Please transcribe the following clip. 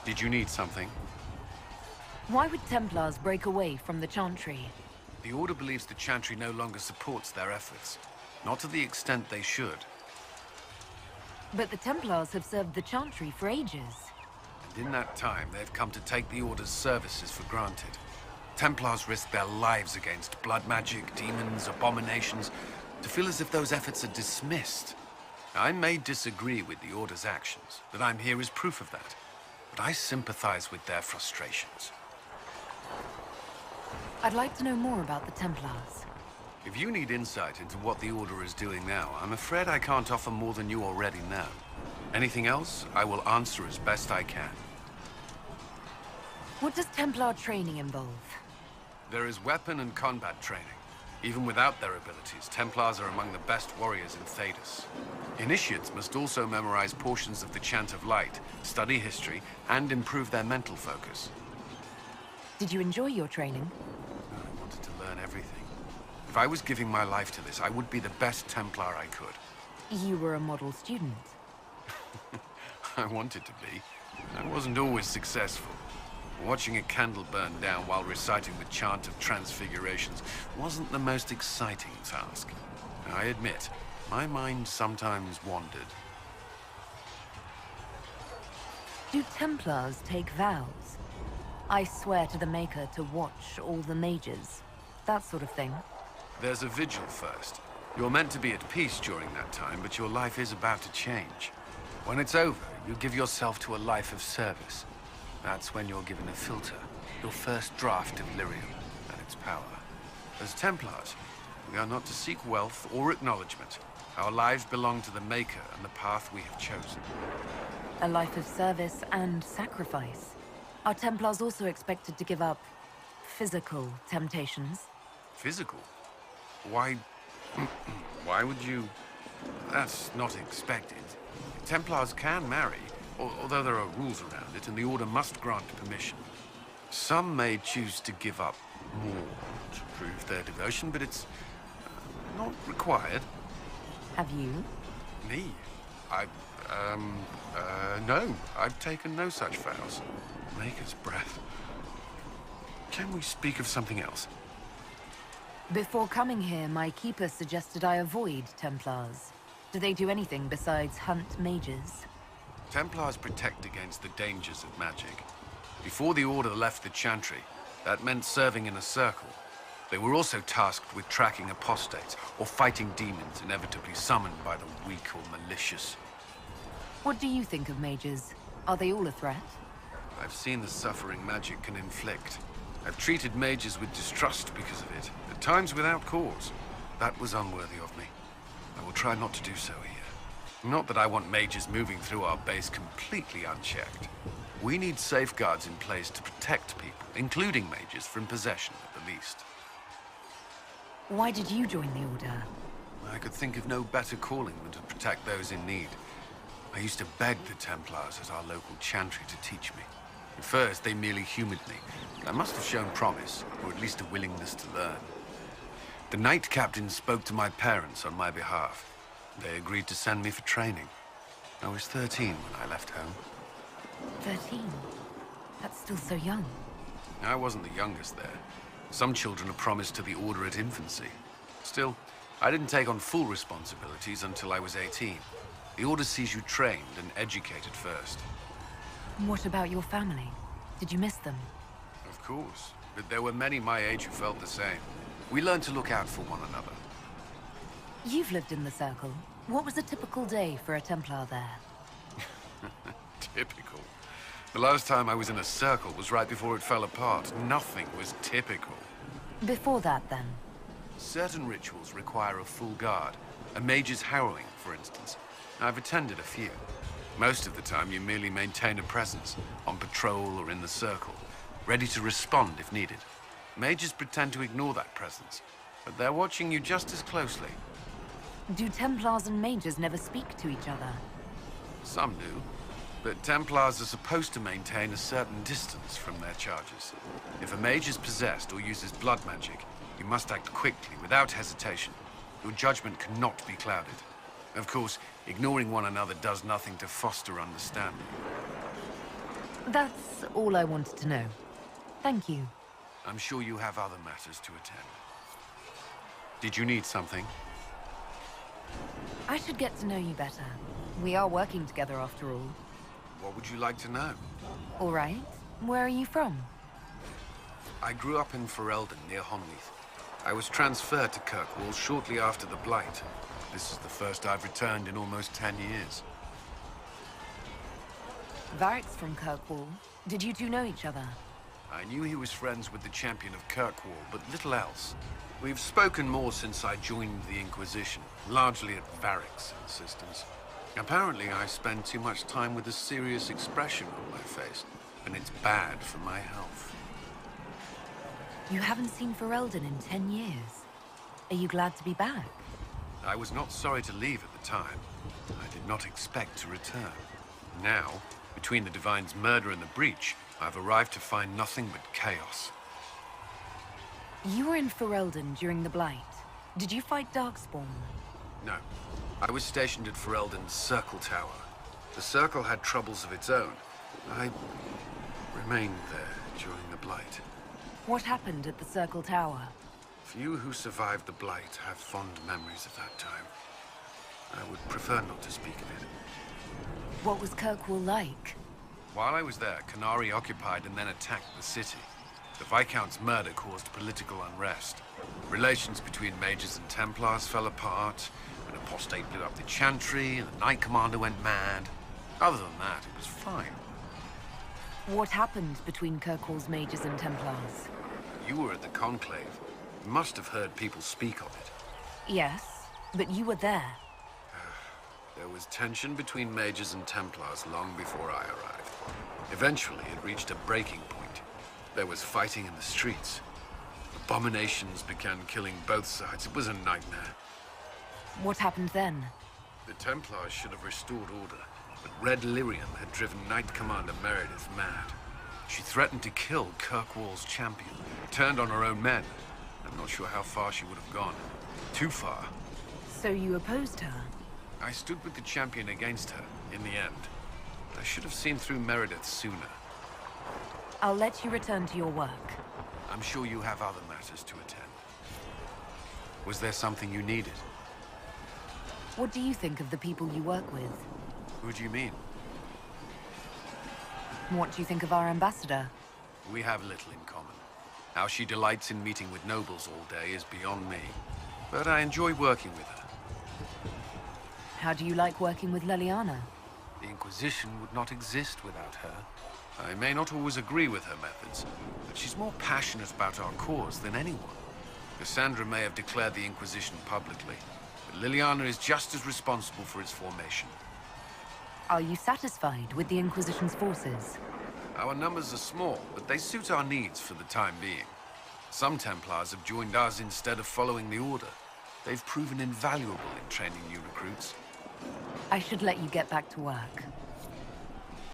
Did you need something? Why would Templars break away from the Chantry? The Order believes the Chantry no longer supports their efforts. Not to the extent they should. But the Templars have served the Chantry for ages. And in that time, they've come to take the Order's services for granted. Templars risk their lives against blood magic, demons, abominations, to feel as if those efforts are dismissed. I may disagree with the Order's actions. That I'm here is proof of that. But I sympathize with their frustrations. I'd like to know more about the Templars. If you need insight into what the Order is doing now, I'm afraid I can't offer more than you already know. Anything else, I will answer as best I can. What does Templar training involve? There is weapon and combat training. Even without their abilities, Templars are among the best warriors in Thedas. Initiates must also memorize portions of the Chant of Light, study history, and improve their mental focus. Did you enjoy your training? I wanted to learn everything. If I was giving my life to this, I would be the best Templar I could. You were a model student. I wanted to be. I wasn't always successful. Watching a candle burn down while reciting the Chant of Transfigurations wasn't the most exciting task. I admit, my mind sometimes wandered. Do Templars take vows? I swear to the Maker to watch all the mages. That sort of thing. There's a vigil first. You're meant to be at peace during that time, but your life is about to change. When it's over, you give yourself to a life of service. That's when you're given a filter, your first draft of lyrium and its power. As Templars, we are not to seek wealth or acknowledgement. Our lives belong to the Maker and the path we have chosen. A life of service and sacrifice. Are Templars also expected to give up physical temptations? Physical? Why... why would you... That's not expected. Templars can marry, although there are rules around it, and the Order must grant permission. Some may choose to give up more to prove their devotion, but it's not required. Have you? Me? No. I've taken no such vows. Maker's breath. Can we speak of something else? Before coming here, my keeper suggested I avoid Templars. Do they do anything besides hunt mages? Templars protect against the dangers of magic. Before the Order left the Chantry, that meant serving in a circle. They were also tasked with tracking apostates, or fighting demons inevitably summoned by the weak or malicious. What do you think of mages? Are they all a threat? I've seen the suffering magic can inflict. I've treated mages with distrust because of it, at times without cause. That was unworthy of me. I will try not to do so here. Not that I want mages moving through our base completely unchecked. We need safeguards in place to protect people, including mages, from possession at the least. Why did you join the Order? I could think of no better calling than to protect those in need. I used to beg the Templars at our local Chantry to teach me. At first, they merely humored me. I must have shown promise, or at least a willingness to learn. The Knight Captain spoke to my parents on my behalf. They agreed to send me for training. I was 13 when I left home. 13? That's still so young. I wasn't the youngest there. Some children are promised to the Order at infancy. Still, I didn't take on full responsibilities until I was 18. The Order sees you trained and educated first. What about your family? Did you miss them? Of course, but there were many my age who felt the same. We learned to look out for one another. You've lived in the Circle. What was a typical day for a Templar there? Typical. The last time I was in a circle was right before it fell apart. Nothing was typical. Before that, then? Certain rituals require a full guard. A mage's harrowing, for instance. I've attended a few. Most of the time, you merely maintain a presence, on patrol or in the circle, ready to respond if needed. Mages pretend to ignore that presence, but they're watching you just as closely. Do Templars and mages never speak to each other? Some do, but Templars are supposed to maintain a certain distance from their charges. If a mage is possessed or uses blood magic, you must act quickly, without hesitation. Your judgment cannot be clouded. Of course, ignoring one another does nothing to foster understanding. That's all I wanted to know. Thank you. I'm sure you have other matters to attend. Did you need something? I should get to know you better. We are working together after all. What would you like to know? All right. Where are you from? I grew up in Ferelden, near Honleath. I was transferred to Kirkwall shortly after the Blight. This is the first I've returned in almost 10 years. Varric's from Kirkwall. Did you two know each other? I knew he was friends with the champion of Kirkwall, but little else. We've spoken more since I joined the Inquisition, largely at Varric's insistence. Apparently, I spend too much time with a serious expression on my face, and it's bad for my health. You haven't seen Ferelden in 10 years. Are you glad to be back? I was not sorry to leave at the time. I did not expect to return. Now, between the Divine's murder and the breach, I've arrived to find nothing but chaos. You were in Ferelden during the Blight. Did you fight Darkspawn? No. I was stationed at Ferelden's Circle Tower. The Circle had troubles of its own. I remained there during the Blight. What happened at the Circle Tower? Few who survived the Blight have fond memories of that time. I would prefer not to speak of it. What was Kirkwall like? While I was there, Canary occupied and then attacked the city. The Viscount's murder caused political unrest. Relations between mages and Templars fell apart. An apostate blew up the Chantry, and the Knight Commander went mad. Other than that, it was fine. What happened between Kirkwall's mages and Templars? You were at the Conclave. You must have heard people speak of it. Yes, but you were there. There was tension between mages and Templars long before I arrived. Eventually, it reached a breaking point. There was fighting in the streets. Abominations began killing both sides. It was a nightmare. What happened then? The Templars should have restored order, but Red Lyrium had driven Knight Commander Meredith mad. She threatened to kill Kirkwall's champion, turned on her own men. I'm not sure how far she would have gone. Too far. So you opposed her? I stood with the champion against her, in the end. I should have seen through Meredith sooner. I'll let you return to your work. I'm sure you have other matters to attend. Was there something you needed? What do you think of the people you work with? Who do you mean? What do you think of our ambassador? We have little in common. How she delights in meeting with nobles all day is beyond me. But I enjoy working with her. How do you like working with Leliana? The Inquisition would not exist without her. I may not always agree with her methods, but she's more passionate about our cause than anyone. Cassandra may have declared the Inquisition publicly, but Leliana is just as responsible for its formation. Are you satisfied with the Inquisition's forces? Our numbers are small, but they suit our needs for the time being. Some Templars have joined us instead of following the Order. They've proven invaluable in training new recruits. I should let you get back to work.